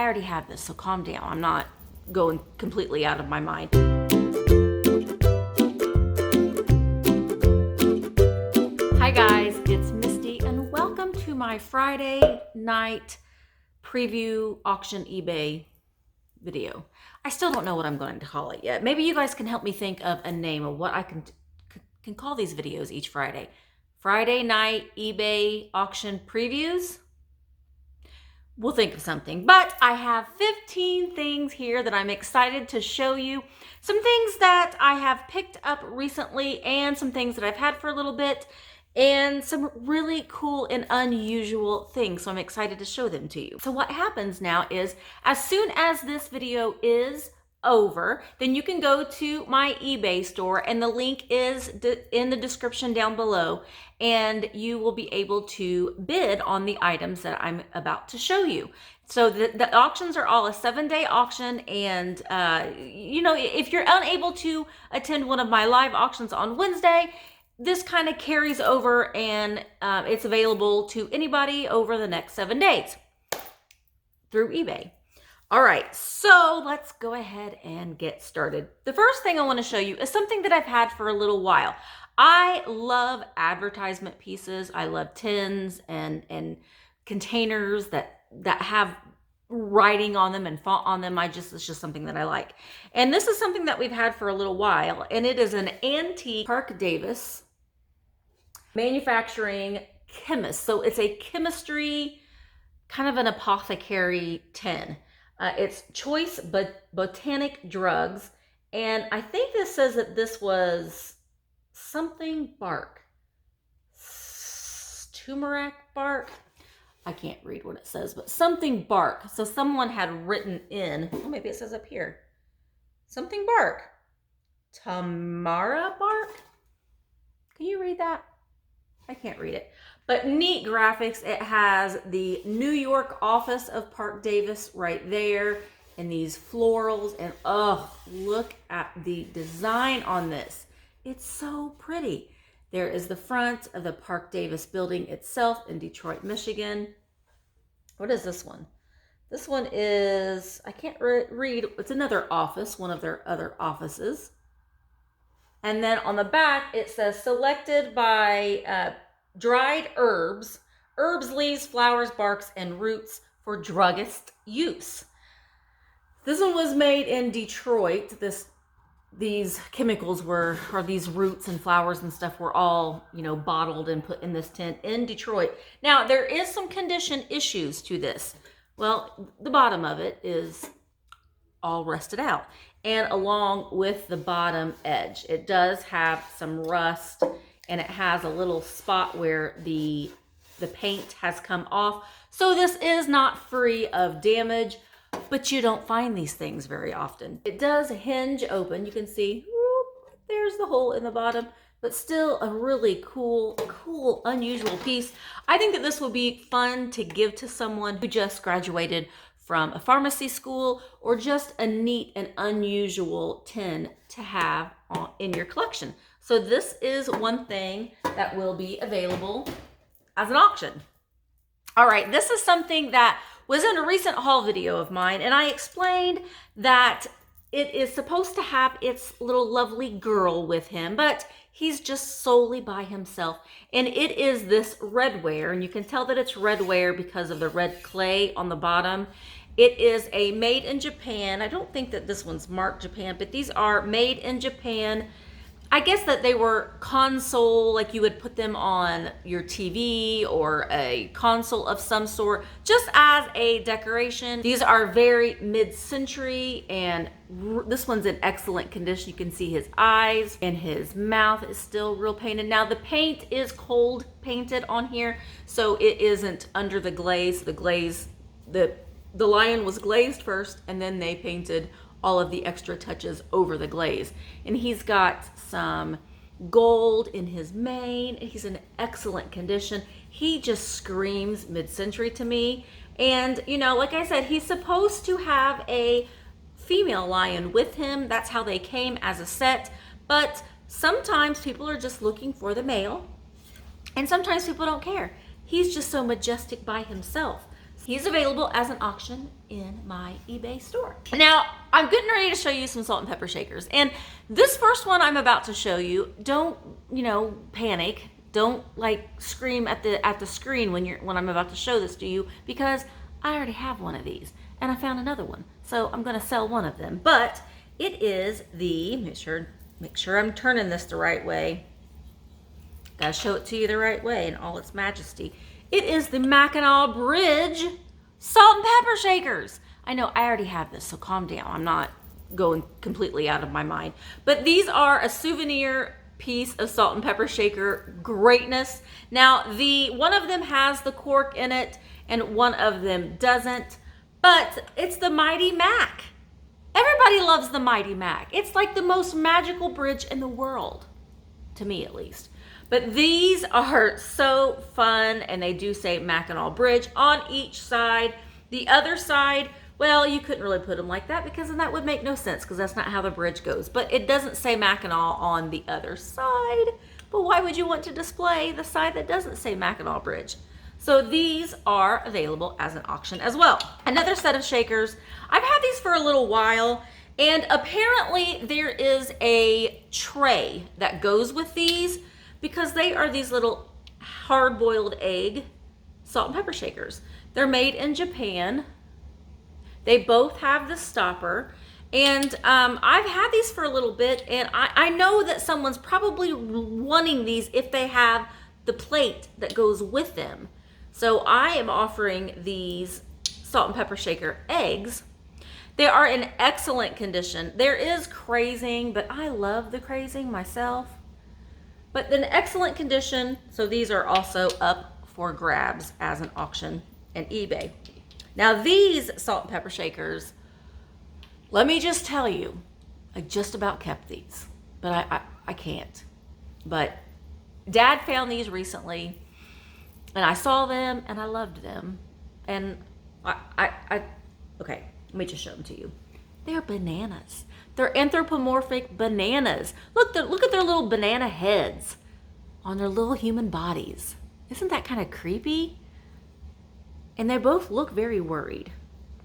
I already have this, so calm down. I'm not going completely out of my mind. Hi guys, it's Misty and welcome to my Friday night preview auction eBay video. I still don't know what I'm going to call it yet. Maybe you guys can help me think of a name of what I can call these videos each Friday. Friday night eBay auction previews? We'll think of something, but I have 15 things here that I'm excited to show you. Some things that I have picked up recently and some things that I've had for a little bit and some really cool and unusual things. So I'm excited to show them to you. So what happens now is as soon as this video is over, then you can go to my eBay store and the link is in the description down below and you will be able to bid on the items that I'm about to show you. So the auctions are all a 7-day auction and you know, if you're unable to attend one of my live auctions on Wednesday, this kind of carries over and it's available to anybody over the next 7 days through eBay. All right, so let's go ahead and get started. The first thing I want to show you is something that I've had for a little while. I love advertisement pieces. I love tins and containers that have writing on them and font on them. It's just something that I like. And this is something that we've had for a little while, and it is an antique Parke Davis manufacturing chemist. So it's a chemistry, kind of an apothecary tin. It's choice botanic drugs, and I think this says that this was something bark, turmeric bark. I can't read what it says, but something bark. So someone had written in, oh, maybe it says up here, something bark, Tamara bark. Can you read that? I can't read it. But neat graphics. It has the New York office of Parke Davis right there and these florals, and oh, look at the design on this. It's so pretty. There is the front of the Parke Davis building itself in Detroit, Michigan. What is this one? This one is, I can't read. It's another office, one of their other offices. And then on the back, it says selected by dried herbs, leaves, flowers, barks, and roots for druggist use. This one was made in Detroit. These chemicals or these roots and flowers and stuff were all, you know, bottled and put in this tin in Detroit. Now, there is some condition issues to this. Well, the bottom of it is all rusted out. And along with the bottom edge, it does have some rust, and it has a little spot where the paint has come off. So this is not free of damage, but you don't find these things very often. It does hinge open. You can see, whoop, there's the hole in the bottom, but still a really cool, unusual piece. I think that this will be fun to give to someone who just graduated from a pharmacy school, or just a neat and unusual tin to have in your collection. So this is one thing that will be available as an auction. All right, this is something that was in a recent haul video of mine, and I explained that it is supposed to have its little lovely girl with him, but he's just solely by himself. And it is this red ware, and you can tell that it's red ware because of the red clay on the bottom. It is a made in Japan. I don't think that this one's marked Japan, but these are made in Japan. I guess that they were console, like you would put them on your TV or a console of some sort, just as a decoration. These are very mid-century, and this one's in excellent condition. You can see his eyes and his mouth is still real painted. Now the paint is cold painted on here, so it isn't under the glaze. The lion was glazed first, and then they painted all of the extra touches over the glaze. And he's got some gold in his mane. He's in excellent condition. He just screams mid-century to me. And, you know, like I said, he's supposed to have a female lion with him. That's how they came as a set. But sometimes people are just looking for the male, and sometimes people don't care. He's just so majestic by himself. He's available as an auction in my eBay store. Now, I'm getting ready to show you some salt and pepper shakers. And this first one I'm about to show you, don't, panic. Don't like scream at the screen when I'm about to show this to you, because I already have one of these and I found another one. So I'm going to sell one of them. But it is the, make sure I'm turning this the right way. Gotta show it to you the right way in all its majesty. It is the Mackinac Bridge salt and pepper shakers. I know I already have this, so calm down. I'm not going completely out of my mind. But these are a souvenir piece of salt and pepper shaker greatness. Now, one of them has the cork in it and one of them doesn't, but it's the Mighty Mac. Everybody loves the Mighty Mac. It's like the most magical bridge in the world, to me at least. But these are so fun, and they do say Mackinac Bridge on each side. The other side, well, you couldn't really put them like that because then that would make no sense, because that's not how the bridge goes. But it doesn't say Mackinac on the other side. But why would you want to display the side that doesn't say Mackinac Bridge? So these are available as an auction as well. Another set of shakers. I've had these for a little while, and apparently there is a tray that goes with these, because they are these little hard-boiled egg salt and pepper shakers. They're made in Japan. They both have the stopper. And I've had these for a little bit, and I know that someone's probably wanting these if they have the plate that goes with them. So I am offering these salt and pepper shaker eggs. They are in excellent condition. There is crazing, but I love the crazing myself. But in excellent condition, so these are also up for grabs as an auction and eBay. Now these salt and pepper shakers, let me just tell you, I just about kept these, but I can't. But Dad found these recently, and I saw them and I loved them. And okay, let me just show them to you. They're bananas. They're anthropomorphic bananas. Look at their little banana heads on their little human bodies. Isn't that kind of creepy? And they both look very worried.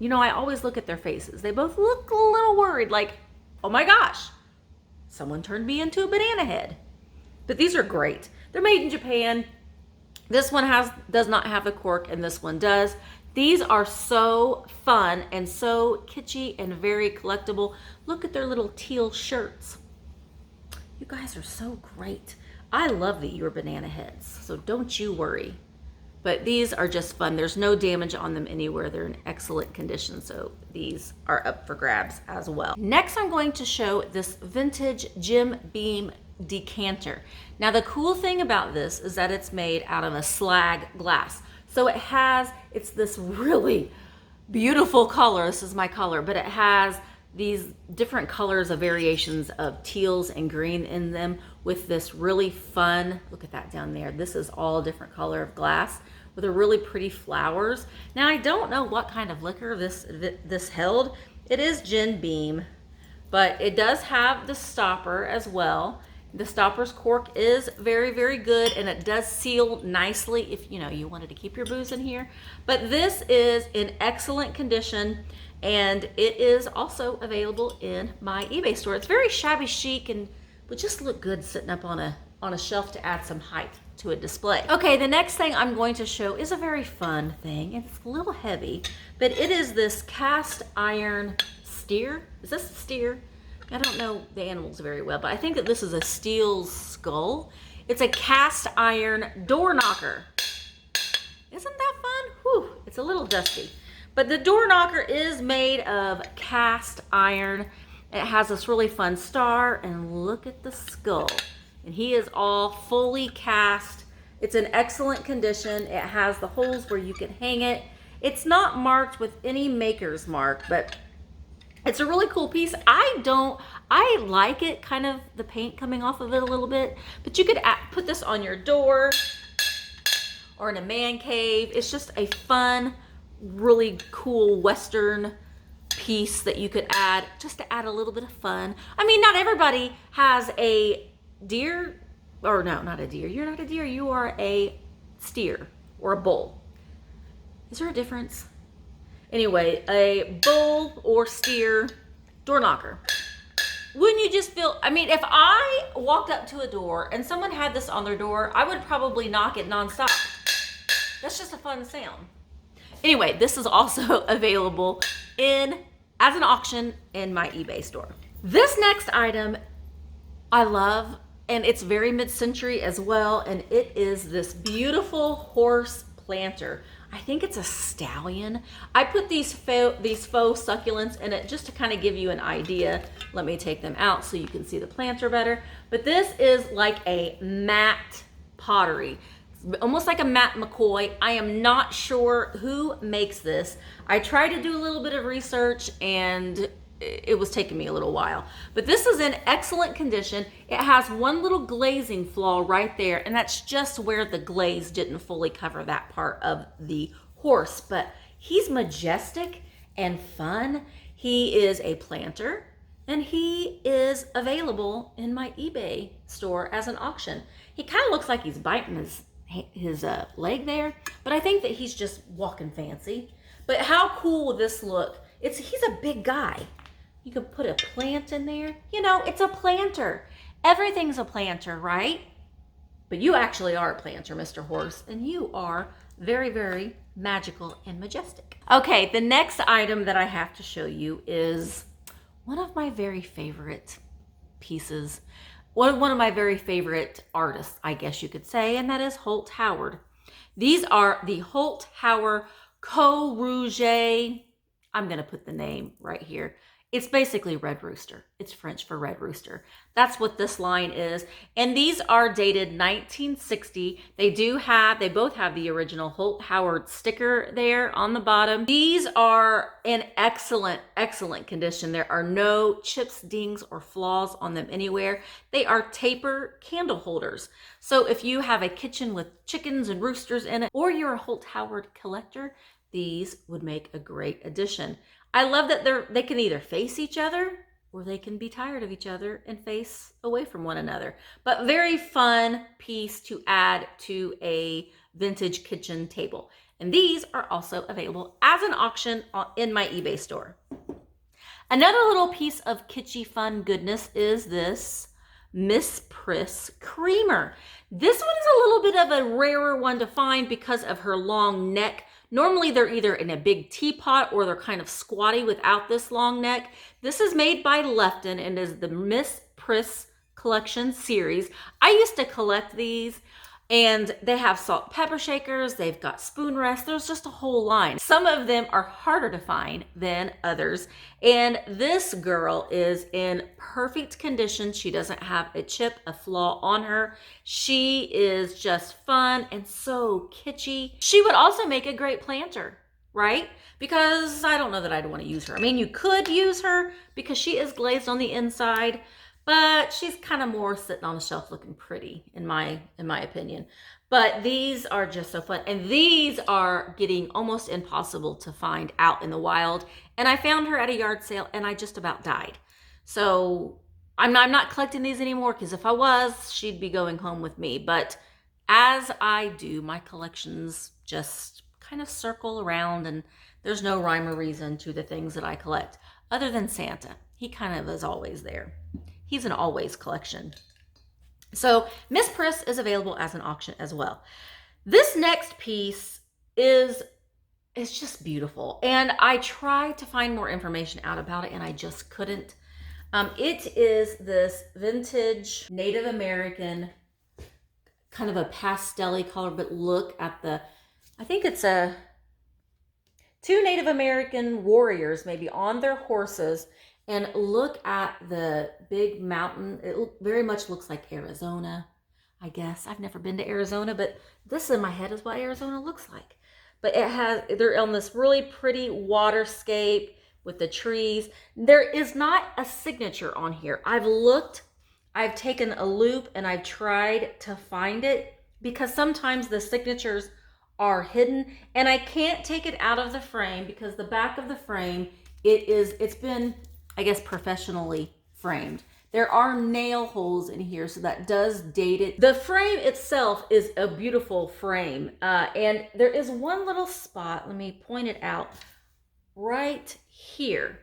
I always look at their faces. They both look a little worried, like, oh my gosh, someone turned me into a banana head. But these are great. They're made in Japan. This one does not have the cork, and this one does. These are so fun and so kitschy and very collectible. Look at their little teal shirts. You guys are so great. I love that you're banana heads, so don't you worry. But these are just fun. There's no damage on them anywhere. They're in excellent condition, so these are up for grabs as well. Next, I'm going to show this vintage Jim Beam decanter. Now, the cool thing about this is that it's made out of a slag glass. So it's this really beautiful color. This is my color, but it has these different colors of variations of teals and green in them with this really fun, look at that down there. This is all a different color of glass with a really pretty flowers. Now, I don't know what kind of liquor this held. It is Jim Beam, but it does have the stopper as well. The stopper's cork is very, very good, and it does seal nicely if you wanted to keep your booze in here. But this is in excellent condition, and it is also available in my eBay store. It's very shabby chic and would just look good sitting up on a shelf to add some height to a display. Okay, the next thing I'm going to show is a very fun thing. It's a little heavy, but it is this cast iron steer. Is this a steer? I don't know the animals very well, but I think that this is a steel skull. It's a cast iron door knocker. Isn't that fun? Whew, it's a little dusty. But the door knocker is made of cast iron. It has this really fun star, and look at the skull. And he is all fully cast. It's in excellent condition. It has the holes where you can hang it. It's not marked with any maker's mark, but it's a really cool piece. I like it, kind of the paint coming off of it a little bit, but you could put this on your door or in a man cave. It's just a fun, really cool Western piece that you could add just to add a little bit of fun. I mean, not everybody has a deer, or no, not a deer. You're not a deer, you are a steer or a bull. Is there a difference? Anyway, a bull or steer door knocker. Wouldn't you just feel, I mean, if I walked up to a door and someone had this on their door, I would probably knock it nonstop. That's just a fun sound. Anyway, this is also available as an auction in my eBay store. This next item I love, and it's very mid-century as well, and it is this beautiful horse planter. I think it's a stallion. I put these faux succulents in it just to kind of give you an idea. Let me take them out so you can see the planter better. But this is like a matte pottery, almost like a matte McCoy. I am not sure who makes this. I tried to do a little bit of research and it was taking me a little while, but this is in excellent condition. It has one little glazing flaw right there, and that's just where the glaze didn't fully cover that part of the horse, but he's majestic and fun. He is a planter, and he is available in my eBay store as an auction. He kind of looks like he's biting his leg there, but I think that he's just walking fancy. But how cool will this look? He's a big guy. You could put a plant in there. You know, it's a planter. Everything's a planter, right? But you actually are a planter, Mr. Horse, and you are very, very magical and majestic. Okay, the next item that I have to show you is one of my very favorite pieces. One of my very favorite artists, I guess you could say, and that is Holt Howard. These are the Holt Howard Co Rouge. I'm going to put the name right here. It's basically Red Rooster. It's French for Red Rooster. That's what this line is. And these are dated 1960. They both have the original Holt Howard sticker there on the bottom. These are in excellent, excellent condition. There are no chips, dings, or flaws on them anywhere. They are taper candle holders. So if you have a kitchen with chickens and roosters in it, or you're a Holt Howard collector, these would make a great addition. I love that they can either face each other or they can be tired of each other and face away from one another. But very fun piece to add to a vintage kitchen table. And these are also available as an auction in my eBay store. Another little piece of kitschy fun goodness is this Miss Priss creamer. This one is a little bit of a rarer one to find because of her long neck. Normally they're either in a big teapot or they're kind of squatty without this long neck. This is made by Lefton and is the Miss Priss collection series. I used to collect these, and they have salt and pepper shakers. They've got spoon rests. There's just a whole line. Some of them are harder to find than others. And this girl is in perfect condition. She doesn't have a chip, a flaw on her. She is just fun and so kitschy. She would also make a great planter, right? Because I don't know that I'd want to use her. I mean, you could use her because she is glazed on the inside, but she's kind of more sitting on the shelf looking pretty in my opinion. But these are just so fun. And these are getting almost impossible to find out in the wild. And I found her at a yard sale and I just about died. So I'm not collecting these anymore, because if I was, she'd be going home with me. But as I do, my collections just kind of circle around, and there's no rhyme or reason to the things that I collect other than Santa. He kind of is always there. He's an always collection. So Miss Priss is available as an auction as well. This next piece is just beautiful. And I tried to find more information out about it and I just couldn't. It is this vintage Native American, kind of a pastel-y color, but look at I think it's two Native American warriors maybe on their horses. And look at the big mountain. It very much looks like Arizona, I guess. I've never been to Arizona, but this in my head is what Arizona looks like. But they're on this really pretty waterscape with the trees. There is not a signature on here. I've taken a loop and I've tried to find it, because sometimes the signatures are hidden and I can't take it out of the frame, because the back of the frame, it's been, I guess, professionally framed. There are nail holes in here, so that does date it. The frame itself is a beautiful frame. And there is one little spot, let me point it out. right here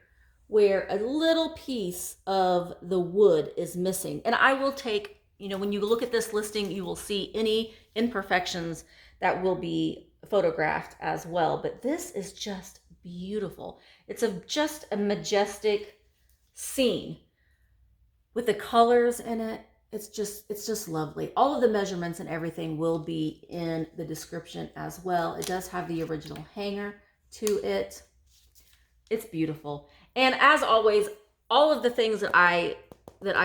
where a little piece of the wood is missing. And I will take, you know, when you look at this listing, you will see any imperfections that will be photographed as well. But this is just beautiful. It's just a majestic scene with the colors in it. It's just lovely. All of the measurements and everything will be in the description as well. It does have the original hanger to it. It's beautiful. And as always, all of the things that I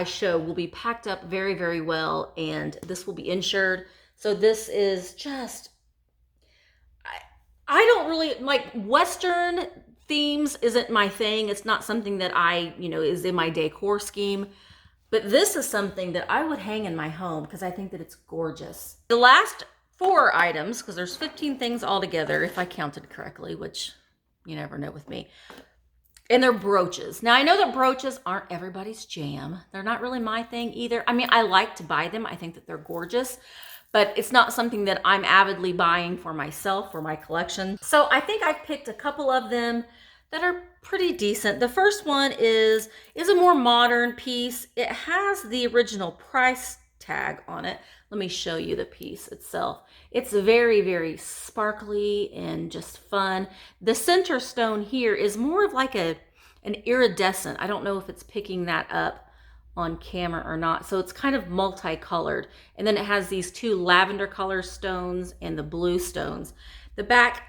show will be packed up very, very well, and this will be insured. So this is just, I don't really like Western themes. Isn't my thing. It's not something that I, you know, is in my decor scheme. But this is something that I would hang in my home because I think that it's gorgeous. The last 4 items, because there's 15 things altogether, if I counted correctly, which you never know with me. And they're brooches. Now, I know that brooches aren't everybody's jam. They're not really my thing either. I mean, I like to buy them. I think that they're gorgeous, but it's not something that I'm avidly buying for myself, for my collection. So I think I've picked a couple of them that are pretty decent. The first one is a more modern piece. It has the original price tag on it. Let me show you the piece itself. It's very, very sparkly and just fun. The center stone here is more of like an iridescent. I don't know if it's picking that up on camera or not. So it's kind of multicolored. And then it has these 2 lavender color stones and the blue stones. The back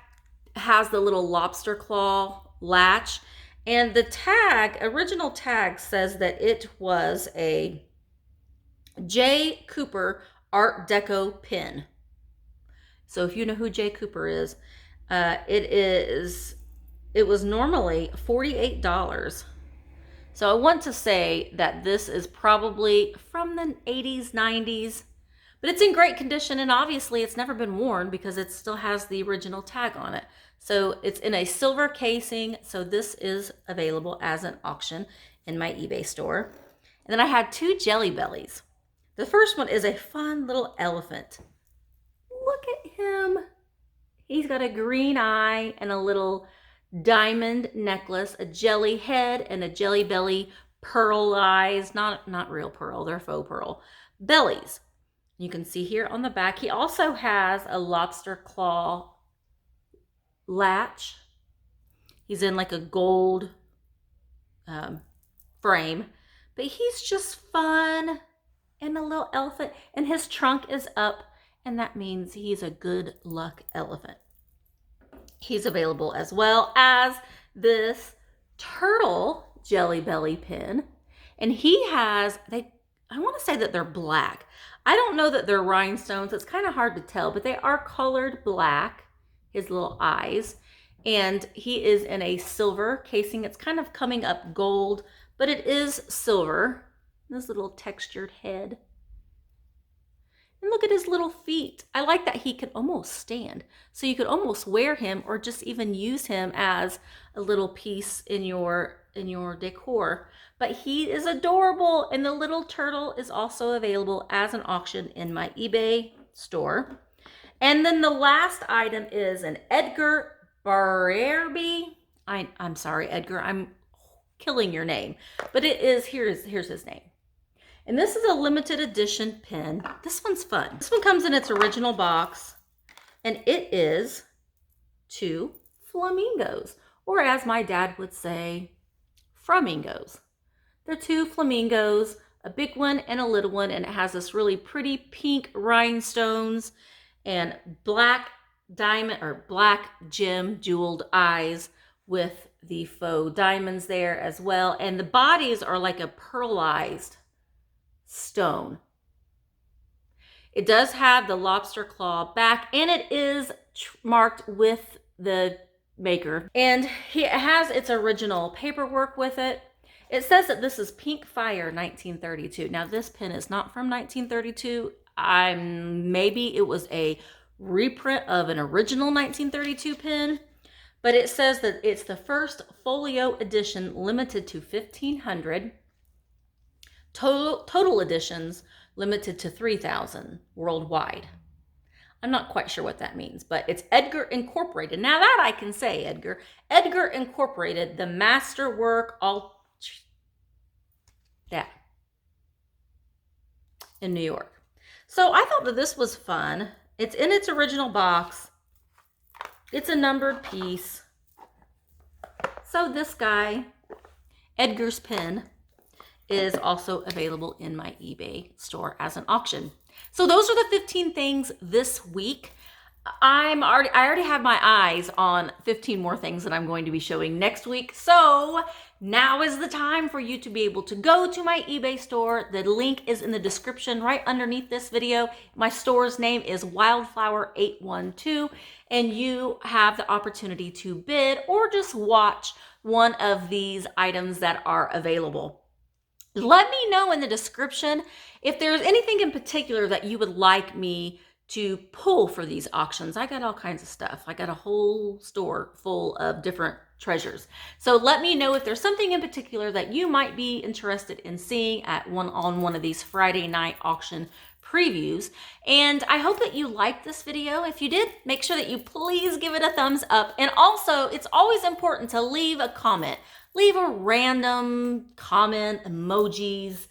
has the little lobster claw latch, and the tag, original tag, says that it was a J. Cooper Art Deco pin. So if you know who J. Cooper is, it was normally $48. So I want to say that this is probably from the 80s, 90s, but it's in great condition, and obviously it's never been worn because it still has the original tag on it. So it's in a silver casing, so this is available as an auction in my eBay store. And then I had 2 Jelly Bellies. The first one is a fun little elephant. Look at him. He's got a green eye and a little diamond necklace, a jelly head, and a jelly belly pearl eyes. Not real pearl, they're faux pearl. Bellies. You can see here on the back, he also has a lobster claw latch. He's in like a gold frame, but he's just fun and a little elephant, and his trunk is up, and that means he's a good luck elephant. He's available as well as this turtle Jelly Belly pin, and he has, I want to say that they're black. I don't know that they're rhinestones. It's kind of hard to tell, but they are colored black, his little eyes. And he is in a silver casing. It's kind of coming up gold, but it is silver. This little textured head. And look at his little feet. I like that he can almost stand. So you could almost wear him or just even use him as a little piece in your decor. But he is adorable, and the little turtle is also available as an auction in my eBay store. And then the last item is an Edgar Barrby. I'm sorry, Edgar, I'm killing your name. But it is, here's his name. And this is a limited edition pin. This one's fun. This one comes in its original box, and it is 2 flamingos, or as my dad would say, flamingos. They're 2 flamingos, a big one and a little one, and it has this really pretty pink rhinestones and black diamond or black gem jeweled eyes with the faux diamonds there as well. And the bodies are like a pearlized stone. It does have the lobster claw back, and it is marked with the maker. And it has its original paperwork with it. It says that this is Pink Fire 1932. Now, this pin is not from 1932. Maybe it was a reprint of an original 1932 pin, but it says that it's the first folio edition, limited to 1,500. Total editions limited to 3,000 worldwide. I'm not quite sure what that means, but it's Edgar Incorporated. Now that I can say, Edgar. Edgar Incorporated, the Masterwork all that in New York. So I thought that this was fun. It's in its original box. It's a numbered piece. So this guy, Edgar's pen, is also available in my eBay store as an auction. So those are the 15 things this week. I already have my eyes on 15 more things that I'm going to be showing next week. So now is the time for you to be able to go to my eBay store. The link is in the description right underneath this video. My store's name is Wildflower812, and you have the opportunity to bid or just watch one of these items that are available. Let me know in the description if there's anything in particular that you would like me to pull for these auctions. I got all kinds of stuff. I got a whole store full of different treasures. So let me know if there's something in particular that you might be interested in seeing on one of these Friday night auction previews. And I hope that you liked this video. If you did, make sure that you please give it a thumbs up. And also, it's always important to leave a comment. Leave a random comment, emojis,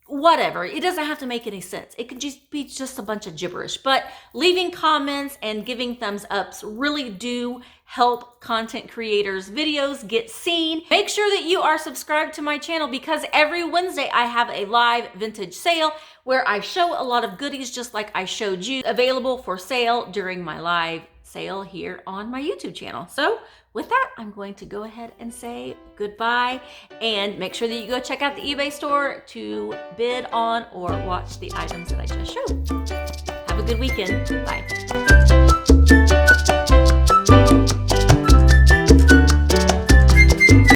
whatever. It doesn't have to make any sense. It could just be a bunch of gibberish. But leaving comments and giving thumbs ups really do help content creators' videos get seen. Make sure that you are subscribed to my channel, because every Wednesday I have a live vintage sale where I show a lot of goodies just like I showed you, available for sale during my live sale here on my YouTube channel. So with that, I'm going to go ahead and say goodbye, and make sure that you go check out the eBay store to bid on or watch the items that I just showed. Have a good weekend. Bye.